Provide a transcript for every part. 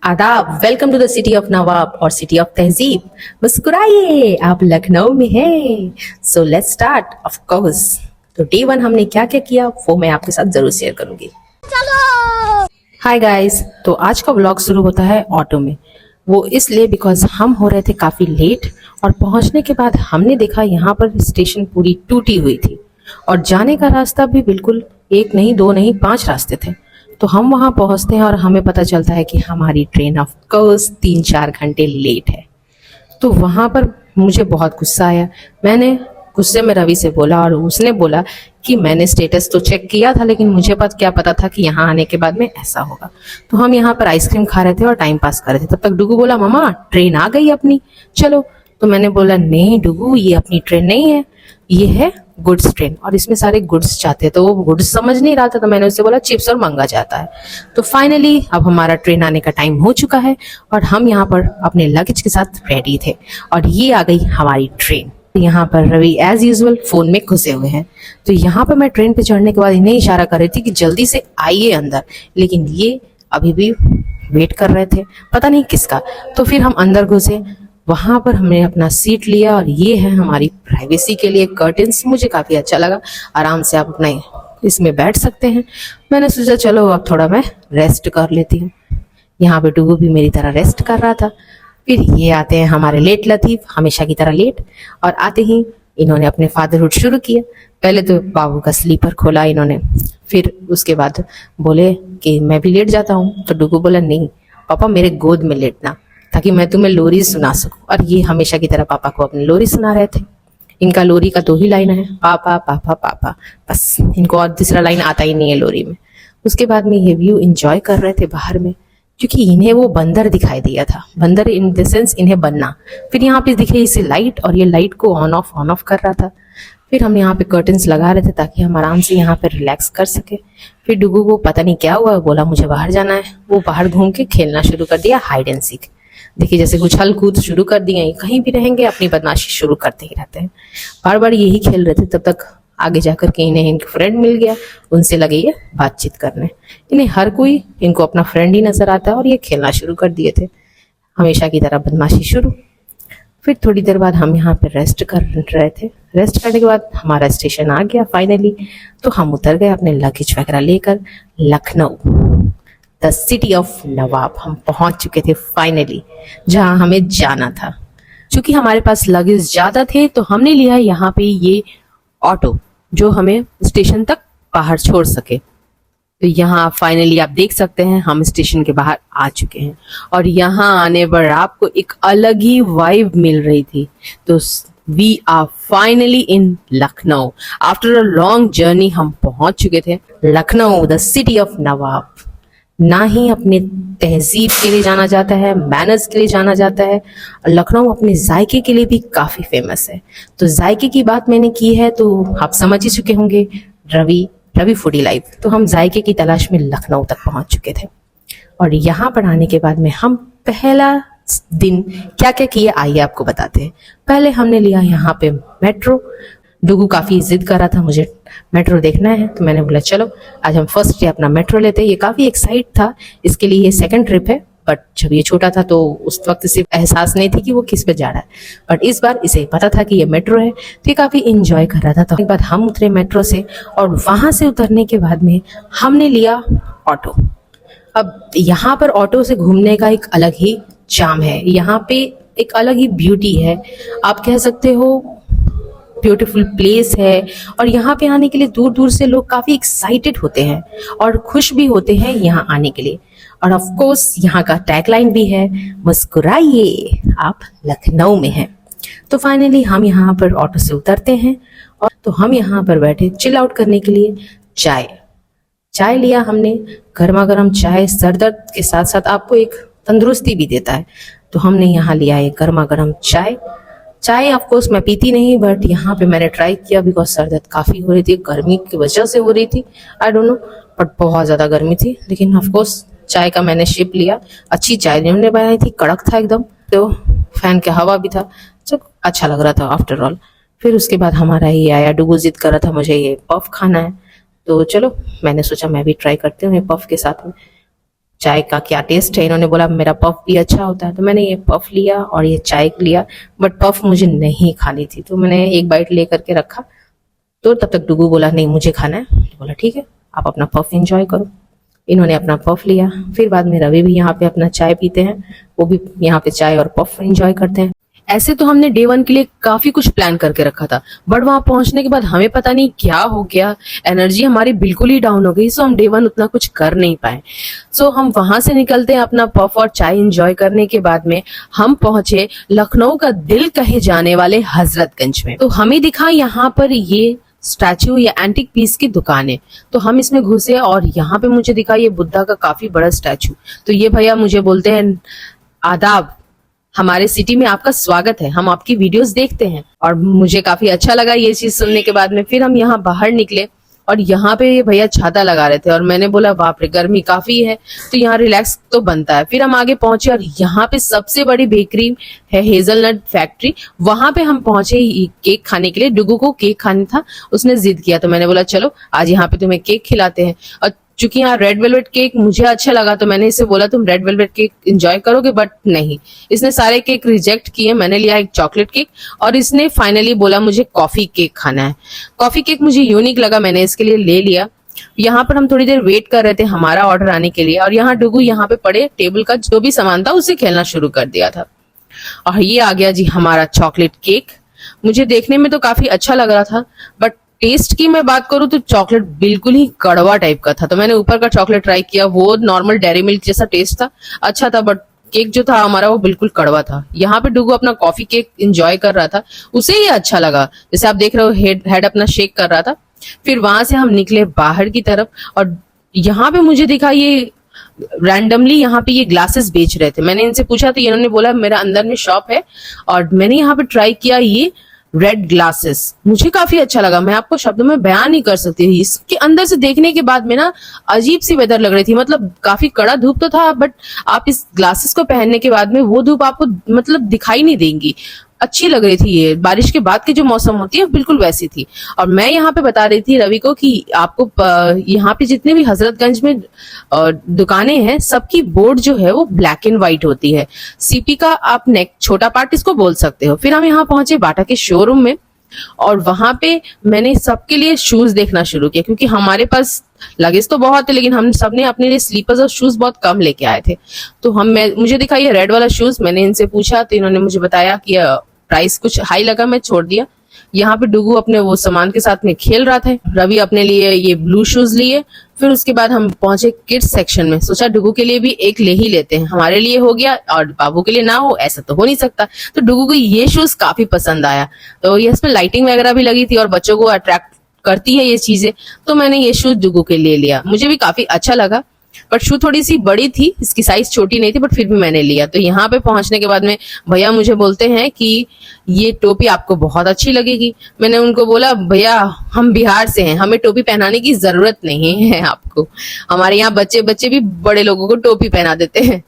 आदाब। Welcome to the city of nawab और city of tehzeeb. मुस्कुराइए, आप लखनऊ में हैं। So let's start. Of course, तो डे 1 हमने क्या क्या किया वो मैं आपके साथ जरूर शेयर करूंगी। चलो हाय गाइस। तो आज का व्लॉग शुरू होता है ऑटो में। वो इसलिए बिकॉज हम हो रहे थे काफी लेट और पहुंचने के बाद हमने देखा यहाँ पर स्टेशन पूरी टूटी हुई थी और जाने का रास्ता भी बिल्कुल एक नहीं, दो नहीं, 5 रास्ते थे। तो हम वहां पहुंचते हैं और हमें पता चलता है कि हमारी ट्रेन ऑफ कोर्स 3-4 घंटे लेट है। तो वहां पर मुझे बहुत गुस्सा आया। मैंने गुस्से में रवि से बोला और उसने बोला कि मैंने स्टेटस तो चेक किया था लेकिन मुझे क्या पता था कि यहाँ आने के बाद में ऐसा होगा। तो हम यहाँ पर आइसक्रीम खा रहे थे और टाइम पास कर रहे थे। तब तक डुगू बोला, मामा ट्रेन आ गई अपनी, चलो। तो मैंने बोला, नहीं डुगू, ये अपनी ट्रेन नहीं है, ये है गुड्स ट्रेन और इसमें सारे गुड्स जाते हैं। तो वो गुड्स समझ नहीं रहा था, तो मैंने उससे बोला चिप्स और मंगा जाता है। तो फाइनली अब हमारा ट्रेन आने का टाइम हो चुका है और हम यहाँ पर अपने लगेज के साथ रेडी थे और ये आ गई हमारी ट्रेन। यहाँ पर रवि एज यूजुअल फोन में घुसे हुए हैं। तो यहाँ पर मैं ट्रेन पे चढ़ने के बाद इन्हें इशारा कर रही थी कि जल्दी से आइए अंदर, लेकिन ये अभी भी वेट कर रहे थे, पता नहीं किसका। तो फिर हम अंदर घुसे, वहां पर हमने अपना सीट लिया और ये है हमारी प्राइवेसी के लिए कर्टन्स। मुझे काफी अच्छा लगा, आराम से आप अपना इसमें बैठ सकते हैं। मैंने सोचा चलो अब थोड़ा मैं रेस्ट कर लेती हूँ। यहाँ पे डुगू भी मेरी तरह रेस्ट कर रहा था। फिर ये आते हैं हमारे लेट लतीफ, हमेशा की तरह लेट, और आते ही इन्होंने अपने फादरहुड शुरू किया। पहले तो बाबू का स्लीपर खोला इन्होंने, फिर उसके बाद बोले कि मैं भी लेट जाता हूँ। तो डुगू बोला, नहीं पापा मेरे गोद में लेटना ताकि मैं तुम्हें लोरी सुना सकूं। और ये हमेशा की तरह पापा को अपनी लोरी सुना रहे थे। इनका लोरी का 2 ही लाइन है, पापा पापा पापा, बस। इनको और दूसरा लाइन आता ही नहीं है लोरी में। उसके बाद में ये व्यू एंजॉय कर रहे थे बाहर में, क्योंकि इन्हें वो बंदर दिखाई दिया था। बंदर इन द सेंस इन्हें बनना। फिर यहाँ पे दिखे इसे लाइट और ये लाइट को ऑन ऑफ कर रहा था। फिर हम यहाँ पे कर्टन्स लगा रहे थे ताकि हम आराम से यहाँ पे रिलैक्स कर सके। फिर डुगू को पता नहीं क्या हुआ, बोला मुझे बाहर जाना है। वो बाहर घूम के खेलना शुरू कर दिया हाइड एंड सीक। देखिए जैसे उछल कूद शुरू कर दिए, कहीं भी रहेंगे अपनी बदमाशी शुरू करते ही रहते हैं। बार बार यही खेल रहे थे। तब तक आगे जाकर के इन्हें इनका फ्रेंड मिल गया, उनसे लगे ये बातचीत करने। इन्हें हर कोई इनको अपना फ्रेंड ही नजर आता है और ये खेलना शुरू कर दिए थे, हमेशा की तरह बदमाशी शुरू। फिर थोड़ी देर बाद हम यहाँ पे रेस्ट कर रहे थे। रेस्ट करने के बाद हमारा स्टेशन आ गया फाइनली। तो हम उतर गए अपने लगेज वगैरह लेकर लखनऊ, द सिटी ऑफ नवाब। हम पहुंच चुके थे फाइनली जहां हमें जाना था। क्योंकि हमारे पास लगेज ज्यादा थे तो हमने लिया यहाँ पे ये ऑटो जो हमें स्टेशन तक बाहर छोड़ सके। तो यहाँ फाइनली आप देख सकते हैं हम स्टेशन के बाहर आ चुके हैं और यहाँ आने पर आपको एक अलग ही वाइब मिल रही थी। तो we are finally in Lucknow. After a long journey हम पहुंच चुके थे Lucknow, the city of nawab. ना ही अपने तहजीब के लिए जाना जाता है, मैनर्स के लिए जाना जाता है, लखनऊ अपने जायके के लिए भी काफी फेमस है। तो जायके की बात मैंने की है तो आप समझ ही चुके होंगे, रवि फूडी लाइफ। तो हम जायके की तलाश में लखनऊ तक पहुंच चुके थे और यहाँ पर आने के बाद में हम पहला दिन क्या क्या किए आइए आपको बताते हैं। पहले हमने लिया यहाँ पे मेट्रो। डुगू काफी जिद कर रहा था मुझे मेट्रो देखना है, तो मैंने बोला चलो आज हम फर्स्ट डे अपना मेट्रो लेते हैं। ये काफी एक्साइट था इसके लिए, ये सेकंड ट्रिप है। बट जब ये छोटा था तो उस वक्त सिर्फ एहसास नहीं थी कि वो किस पे जा रहा है, बट इस बार इसे पता था कि ये मेट्रो है, तो ये काफी इंजॉय कर रहा था। तो एक बार हम उतरे मेट्रो से और वहां से उतरने के बाद में हमने लिया ऑटो। अब यहाँ पर ऑटो से घूमने का एक अलग ही चार्म है, यहाँ पे एक अलग ही ब्यूटी है, आप कह सकते हो ब्यूटीफुल प्लेस है। और यहाँ पे आने के लिए दूर दूर से लोग काफी एक्साइटेड होते हैं और खुश भी होते हैं यहाँ आने के लिए। और ऑफ कोर्स यहाँ का टैगलाइन भी है, मुस्कुराइए आप लखनऊ में हैं। तो फाइनली हम यहाँ पर ऑटो से उतरते हैं और तो हम यहाँ पर बैठे चिल आउट करने के लिए। चाय लिया हमने, गर्मा गर्म चाय सर दर्द के साथ साथ आपको एक तंदुरुस्ती भी देता है। तो हमने यहाँ लिया है गर्मा गर्म चाय ऑफ कोर्स मैं पीती नहीं, बट यहाँ पे मैंने ट्राई किया बिकॉज सर दर्द काफी हो रही थी, गर्मी की वजह से हो रही थी, आई डोंट नो, बट बहुत ज्यादा गर्मी थी। लेकिन ऑफ कोर्स चाय का मैंने शिप लिया। अच्छी चाय इन्होंने बनाई थी, कड़क था एकदम, तो फैन के हवा भी था, तो अच्छा लग रहा था आफ्टर ऑल। फिर उसके बाद हमारा ये आया, डुगू जिद कर रहा था मुझे ये पफ खाना है, तो चलो मैंने सोचा मैं भी ट्राई करती हूँ ये पफ के साथ में। चाय का क्या टेस्ट है। इन्होंने बोला मेरा पफ भी अच्छा होता है, तो मैंने ये पफ लिया और ये चाय लिया, बट पफ मुझे नहीं खानी थी, तो मैंने एक बाइट ले करके रखा। तो तब तक डुगू बोला नहीं मुझे खाना है। बोला ठीक है, आप अपना पफ एंजॉय करो। इन्होंने अपना पफ लिया, फिर बाद में रवि भी यहाँ पे अपना चाय पीते हैं, वो भी यहाँ पे चाय और पफ एंजॉय करते हैं। ऐसे तो हमने डे 1 के लिए काफी कुछ प्लान करके रखा था, बट वहां पहुंचने के बाद हमें पता नहीं क्या हो गया, एनर्जी हमारी बिल्कुल ही डाउन हो गई। सो हम डे 1 उतना कुछ कर नहीं पाए। सो हम वहां से निकलते हैं अपना पफ और चाय एंजॉय करने के बाद में हम पहुंचे लखनऊ का दिल कहे जाने वाले हजरतगंज में। तो हमें दिखा यहाँ पर ये स्टैचू या एंटिक पीस की दुकान है, तो हम इसमें घुसे और यहाँ पे मुझे दिखा ये बुद्धा का काफी बड़ा स्टैचू। तो ये भैया मुझे बोलते हैं आदाब, हमारे सिटी में आपका स्वागत है, हम आपकी वीडियोस देखते हैं। और मुझे काफी अच्छा लगा ये चीज सुनने के बाद में। फिर हम यहाँ बाहर निकले और यहाँ पे ये भैया छाता लगा रहे थे और मैंने बोला बाप रे गर्मी काफी है, तो यहाँ रिलैक्स तो बनता है। फिर हम आगे पहुंचे और यहाँ पे सबसे बड़ी बेकरी है हेजलनट फैक्ट्री, वहां पे हम पहुंचे केक खाने के लिए। डुगू को केक खाना था, उसने जिद किया, तो मैंने बोला चलो आज यहाँ पे तुम्हें केक खिलाते हैं। और चूंकि यहाँ रेड वेलवेट केक मुझे अच्छा लगा, तो मैंने इसे बोला तुम रेड वेलवेट केक एंजॉय करोगे, बट नहीं, इसने सारे केक रिजेक्ट किए। मैंने लिया एक चॉकलेट केक और इसने फाइनली बोला मुझे कॉफी केक खाना है। कॉफी केक मुझे यूनिक लगा, मैंने इसके लिए ले लिया। यहाँ पर हम थोड़ी देर वेट कर रहे थे हमारा ऑर्डर आने के लिए, और यहाँ डुगू यहाँ पे पड़े टेबल का जो भी सामान था उससे खेलना शुरू कर दिया था। और ये आ गया जी हमारा चॉकलेट केक। मुझे देखने में तो काफी अच्छा लग रहा था, बट टेस्ट की मैं बात करूं तो चॉकलेट बिल्कुल ही कड़वा टाइप का था। तो मैंने ऊपर का चॉकलेट ट्राई किया, वो नॉर्मल डेयरी मिल्क जैसा टेस्ट था, अच्छा था, बट केक जो था हमारा वो बिल्कुल कड़वा था। यहाँ पे डुगू अपना कॉफी केक एंजॉय कर रहा था, उसे ये अच्छा लगा, जैसे आप देख रहे हो हेड अपना शेक कर रहा था। फिर वहां से हम निकले बाहर की तरफ और यहाँ पे मुझे दिखा ये रैंडमली यहाँ पे ये ग्लासेस बेच रहे थे। मैंने इनसे पूछा तो इन्होंने बोला मेरा अंदर में शॉप है, और मैंने यहाँ पे ट्राई किया ये रेड ग्लासेस, मुझे काफी अच्छा लगा। मैं आपको शब्दों में बयान नहीं कर सकती। इसके अंदर से देखने के बाद में ना अजीब सी वेदर लग रही थी, मतलब काफी कड़ा धूप तो था, बट आप इस ग्लासेस को पहनने के बाद में वो धूप आपको मतलब दिखाई नहीं देंगी, अच्छी लग रही थी। ये बारिश के बाद की जो मौसम होती है बिल्कुल वैसी थी। और मैं यहाँ पे बता रही थी रवि को कि आपको यहाँ पे जितने भी हजरतगंज में दुकानें हैं सबकी बोर्ड जो है वो ब्लैक एंड व्हाइट होती है। सीपी का आप नेक छोटा पार्ट इसको बोल सकते हो। फिर हम यहाँ पहुंचे बाटा के शोरूम में और वहां पे मैंने सबके लिए शूज देखना शुरू किया, क्योंकि हमारे पास लगेज तो बहुत है लेकिन हम सबने अपने लिए स्लीपर्स और शूज बहुत कम लेके आए थे। तो मुझे दिखा ये रेड वाला शूज, मैंने इनसे पूछा तो इन्होंने मुझे बताया कि प्राइस कुछ हाई लगा, मैं छोड़ दिया। यहाँ पे डुगू अपने वो सामान के साथ में खेल रहा था, रवि अपने लिए ये ब्लू शूज लिए। फिर उसके बाद हम पहुंचे किड्स सेक्शन में, सोचा डुगू के लिए भी एक ले ही लेते हैं, हमारे लिए हो गया और बाबू के लिए ना हो, ऐसा तो हो नहीं सकता। तो डुगू को ये शूज काफी पसंद आया, तो ये इसमें लाइटिंग वगैरह भी लगी थी और बच्चों को अट्रैक्ट करती है ये चीजें, तो मैंने ये शूज डुगू के लिए लिया। मुझे भी काफी अच्छा लगा, बट शू थोड़ी सी बड़ी थी, इसकी साइज छोटी नहीं थी, बट फिर भी मैंने लिया। तो यहाँ पे पहुंचने के बाद में भैया मुझे बोलते हैं कि ये टोपी आपको बहुत अच्छी लगेगी। मैंने उनको बोला भैया हम बिहार से हैं, हमें टोपी पहनाने की जरूरत नहीं है आपको, हमारे यहाँ बच्चे भी बड़े लोगों को टोपी पहना देते हैं।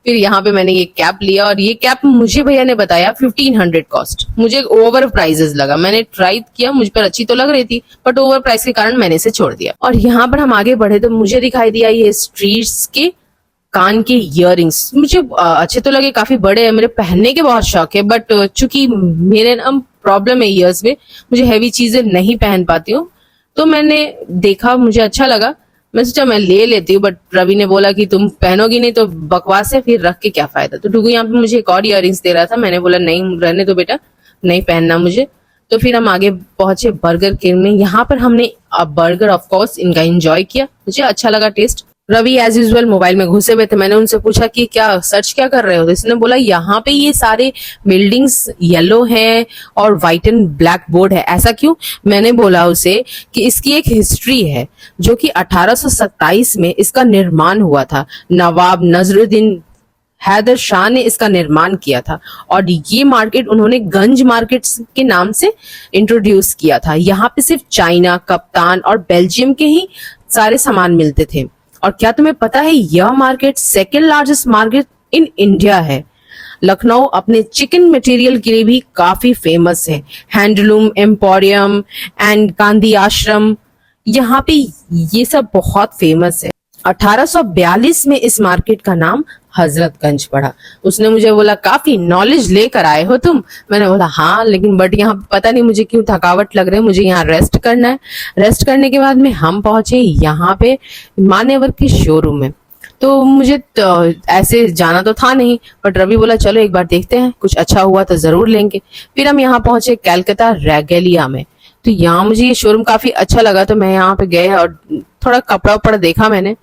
फिर यहाँ पे मैंने ये कैप लिया और ये कैप मुझे भैया ने बताया 1500 कॉस्ट, मुझे ओवर प्राइजेस लगा। मैंने ट्राई किया, मुझ पर अच्छी तो लग रही थी, बट ओवर प्राइस के कारण मैंने इसे छोड़ दिया। और यहाँ पर हम आगे बढ़े तो मुझे दिखाई दिया ये स्ट्रीट्स के कान के इयररिंग्स, मुझे अच्छे तो लगे, काफी बड़े हैं, मेरे पहनने के बहुत शौक है, बट चूंकि मेरे ना प्रॉब्लम है ईयर्स में, मुझे हैवी चीजें नहीं पहन पाती हूँ, तो मैंने देखा मुझे अच्छा लगा, मैं सोचा मैं ले लेती हूँ। बट रवि ने बोला कि तुम पहनोगी नहीं तो बकवास है, फिर रख के क्या फायदा। तो डुगू यहाँ पे मुझे एक और इयररिंग्स दे रहा था, मैंने बोला नहीं रहने दो बेटा, नहीं पहनना मुझे। तो फिर हम आगे पहुंचे बर्गर किंग में, यहाँ पर हमने बर्गर ऑफ कोर्स इनका एंजॉय किया, मुझे अच्छा लगा taste. Ravi as usual mobile में घुसे हुए थे, मैंने उनसे पूछा कि क्या सर्च क्या कर रहे हो, तो इसने बोला यहाँ पे ये सारे बिल्डिंग्स येलो हैं और व्हाइट एंड ब्लैक बोर्ड है, ऐसा क्यों। मैंने बोला उसे कि इसकी एक हिस्ट्री है, जो कि 1827 में इसका निर्माण हुआ था, नवाब नजरुद्दीन हैदर शाह ने इसका निर्माण किया था, और ये मार्केट उन्होंने गंज मार्केट के नाम से इंट्रोड्यूस किया था। यहाँ पे सिर्फ चाइना, कप्तान और बेल्जियम के ही सारे सामान मिलते थे। और क्या तुम्हें पता है यह market second largest market in India है। लखनऊ अपने चिकन मटेरियल के लिए भी काफी फेमस है, हैंडलूम एम्पोरियम एंड गांधी आश्रम, यहाँ पे ये सब बहुत फेमस है। 1842 में इस मार्केट का नाम हजरतगंज पड़ा। उसने मुझे बोला काफी नॉलेज लेकर आए हो तुम। मैंने बोला हाँ, लेकिन बट यहाँ पता नहीं मुझे क्यों थकावट लग रही है, मुझे यहाँ रेस्ट करना है। रेस्ट करने के बाद में हम पहुंचे यहाँ पे मान्यवर के शोरूम में। तो मुझे तो ऐसे जाना तो था नहीं, बट रवि बोला चलो एक बार देखते हैं, कुछ अच्छा हुआ तो जरूर लेंगे। फिर हम यहाँ पहुंचे कैलकाटा रेगेलिया में। तो यहाँ मुझे ये शोरूम काफी अच्छा लगा, तो मैं यहाँ पे गए और थोड़ा कपड़ा उपड़ा देखा मैंने।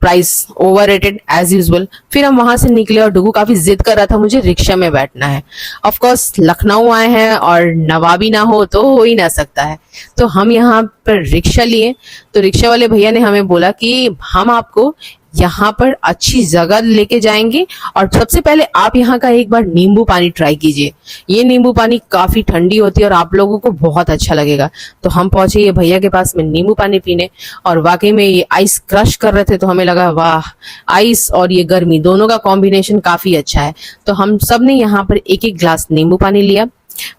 Price overrated as usual. फिर हम वहां से निकले और डुगू काफी जिद कर रहा था मुझे रिक्शा में बैठना है। ऑफ कोर्स लखनऊ आए हैं और नवाबी ना हो ही ना सकता है। तो हम यहाँ पर रिक्शा लिए। तो रिक्शा वाले भैया ने हमें बोला कि हम आपको यहाँ पर अच्छी जगह लेके जाएंगे और सबसे पहले आप यहाँ का एक बार नींबू पानी ट्राई कीजिए। ये नींबू पानी काफी ठंडी होती है और आप लोगों को बहुत अच्छा लगेगा। तो हम पहुंचे ये भैया के पास में नींबू पानी पीने, और वाकई में ये आइस क्रश कर रहे थे। तो हमें लगा वाह, आइस और ये गर्मी दोनों का कॉम्बिनेशन काफी अच्छा है। तो हम सब ने यहाँ पर एक एक ग्लास नींबू पानी लिया।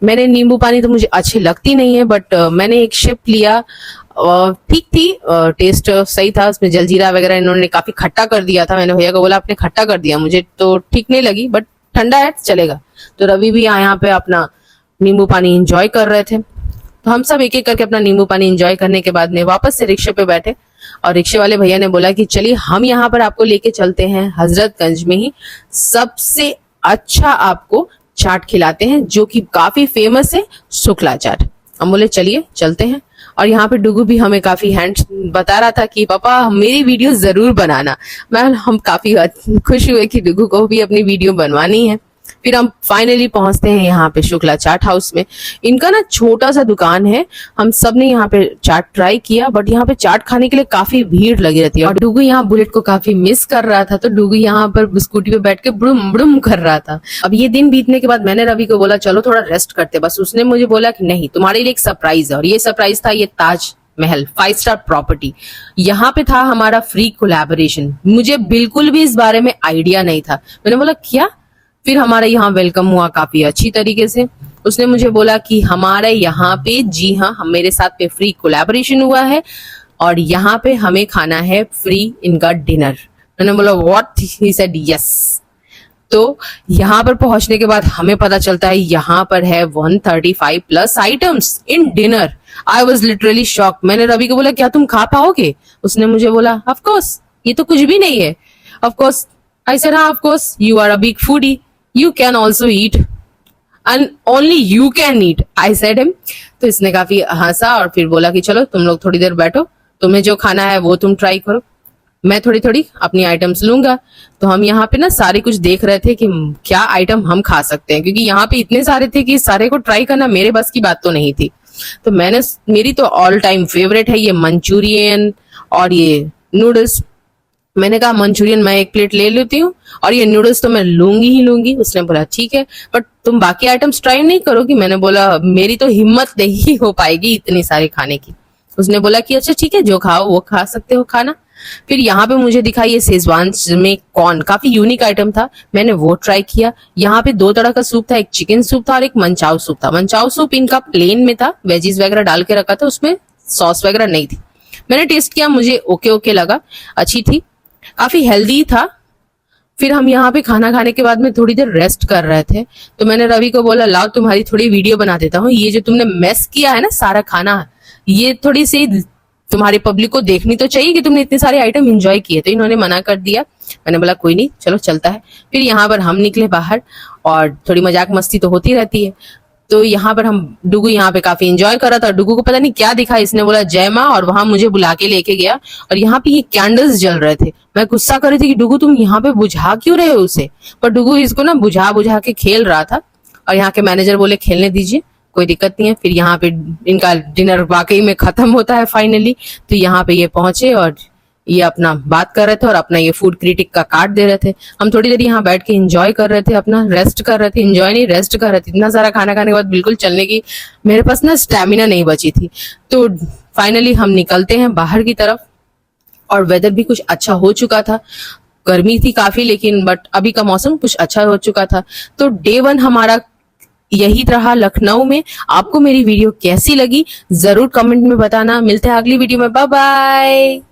मैंने नींबू पानी तो मुझे अच्छी लगती नहीं है, बट मैंने एक शिप लिया, ठीक थी, टेस्ट सही था। उसमें जलजीरा वगैरह इन्होंने काफी खट्टा कर दिया था। मैंने भैया को बोला आपने खट्टा कर दिया, मुझे तो ठीक नहीं लगी, बट ठंडा है चलेगा। तो रवि भी यहाँ पे अपना नींबू पानी एंजॉय कर रहे थे। तो हम सब एक एक करके अपना नींबू पानी एंजॉय करने के बाद में वापस से रिक्शे पे बैठे, और रिक्शे वाले भैया ने बोला कि चलिए हम यहाँ पर आपको लेके चलते हैं हजरतगंज में ही सबसे अच्छा आपको चाट खिलाते हैं, जो कि काफी फेमस है, शुक्ला चाट। हम बोले चलिए चलते हैं। और यहाँ पे डुगू भी हमें काफी हैंड बता रहा था कि पापा मेरी वीडियो जरूर बनाना। हम काफी खुश हुए कि डुगू को भी अपनी वीडियो बनवानी है। फिर हम फाइनली पहुंचते हैं यहाँ पे शुक्ला चाट हाउस में। इनका ना छोटा सा दुकान है। हम सब ने यहाँ पे चाट ट्राई किया, बट यहाँ पे चाट खाने के लिए काफी भीड़ लगी रहती है। और डुगू यहाँ बुलेट को काफी मिस कर रहा था, तो डुगू यहाँ पर स्कूटी पे बैठ के ब्रुम ब्रुम कर रहा था। अब ये दिन बीतने के बाद मैंने रवि को बोला चलो थोड़ा रेस्ट करते। बस उसने मुझे बोला कि नहीं, तुम्हारे लिए एक सरप्राइज है। और ये सरप्राइज था ये ताज महल 5 स्टार प्रॉपर्टी। यहाँ पे था हमारा फ्री कोलैबोरेशन। मुझे बिल्कुल भी इस बारे में आइडिया नहीं था। मैंने बोला क्या? फिर हमारे यहाँ वेलकम हुआ काफी अच्छी तरीके से। उसने मुझे बोला कि हमारे यहाँ पे, जी हाँ, हम मेरे साथ पे फ्री कोलैबोरेशन हुआ है और यहाँ पे हमें खाना है फ्री इनका डिनर। मैंने बोला व्हाट? He said yes. तो यहाँ पर पहुंचने के बाद हमें पता चलता है यहाँ पर है 135 plus items in dinner. I was literally shock. मैंने रवि को बोला क्या तुम खा पाओगे? उसने मुझे बोला ऑफ कोर्स, ये तो कुछ भी नहीं है। ऑफ कोर्स आई सेड हाँ of course, you are a big foodie, you can also eat and only you can eat, I said him। तो इसने काफी हंसा और फिर बोला कि चलो तुम लोग थोड़ी देर बैठो, तुम्हें जो खाना है वो तुम ट्राई करो, मैं थोड़ी थोड़ी अपनी आइटम्स लूंगा। तो हम यहाँ पे ना सारे कुछ देख रहे थे कि क्या आइटम हम खा सकते हैं, क्योंकि यहाँ पे इतने सारे थे कि सारे को ट्राई करना मेरे बस की बात तो नहीं थी। तो मेरी तो ऑल टाइम फेवरेट है ये मंचूरियन और ये नूडल्स। मैंने कहा मंचूरियन मैं 1 प्लेट ले लेती हूँ और ये नूडल्स तो मैं लूंगी ही लूंगी। उसने बोला ठीक है, बट तुम बाकी आइटम्स ट्राई नहीं करोगी? मैंने बोला मेरी तो हिम्मत नहीं हो पाएगी इतनी सारी खाने की। उसने बोला कि अच्छा ठीक है, जो खाओ वो खा सकते हो खाना। फिर यहाँ पे मुझे दिखा ये शेजवान में कॉर्न, काफी यूनिक आइटम था, मैंने वो ट्राई किया। यहाँ पे 2 तरह का सूप था, एक चिकन सूप था और एक मंचाओ सूप था। मंचाओ सूप इनका प्लेन में था, वेजीज वगैरह डाल के रखा था, उसमें सॉस वगैरह नहीं थी। मैंने टेस्ट किया, मुझे ओके ओके लगा, अच्छी थी, काफी हेल्दी था। फिर हम यहाँ पे खाना खाने के बाद में थोड़ी देर रेस्ट कर रहे थे, तो मैंने रवि को बोला लाओ तुम्हारी थोड़ी वीडियो बना देता हूँ। ये जो तुमने मेस किया है ना सारा खाना, ये थोड़ी सी तुम्हारी पब्लिक को देखनी तो चाहिए कि तुमने इतने सारे आइटम एंजॉय किए। तो इन्होंने मना कर दिया। मैंने बोला कोई नहीं, चलो चलता है। फिर यहाँ पर हम निकले बाहर और थोड़ी मजाक मस्ती तो होती रहती है। तो यहाँ पर हम डुगू यहाँ पे काफी एंजॉय कर रहा था। डुगू को पता नहीं क्या दिखा, इसने बोला जय माँ, और वहां मुझे बुला के लेके गया। और यहाँ पे ये कैंडल्स जल रहे थे। मैं गुस्सा कर रही थी कि डुगू तुम यहाँ पे बुझा क्यों रहे हो उसे, पर डुगू इसको ना बुझा बुझा के खेल रहा था। और यहाँ के मैनेजर बोले खेलने दीजिए, कोई दिक्कत नहीं है। फिर यहाँ पे इनका डिनर वाकई में खत्म होता है फाइनली। तो यहाँ पे ये पहुंचे और ये अपना बात कर रहे थे और अपना ये फूड क्रिटिक का कार्ड दे रहे थे। हम थोड़ी देर यहाँ बैठ के एंजॉय कर रहे थे, अपना रेस्ट कर रहे थे, एंजॉय नहीं रेस्ट कर रहे थे। इतना सारा खाना खाने के बाद बिल्कुल चलने की मेरे पास ना स्टेमिना नहीं बची थी। तो फाइनली हम निकलते हैं बाहर की तरफ और वेदर भी कुछ अच्छा हो चुका था। गर्मी थी काफी, लेकिन बट अभी का मौसम कुछ अच्छा हो चुका था। तो डे 1 हमारा यही रहा लखनऊ में। आपको मेरी वीडियो कैसी लगी जरूर कमेंट में बताना। मिलते हैं अगली वीडियो में, बाय बाय।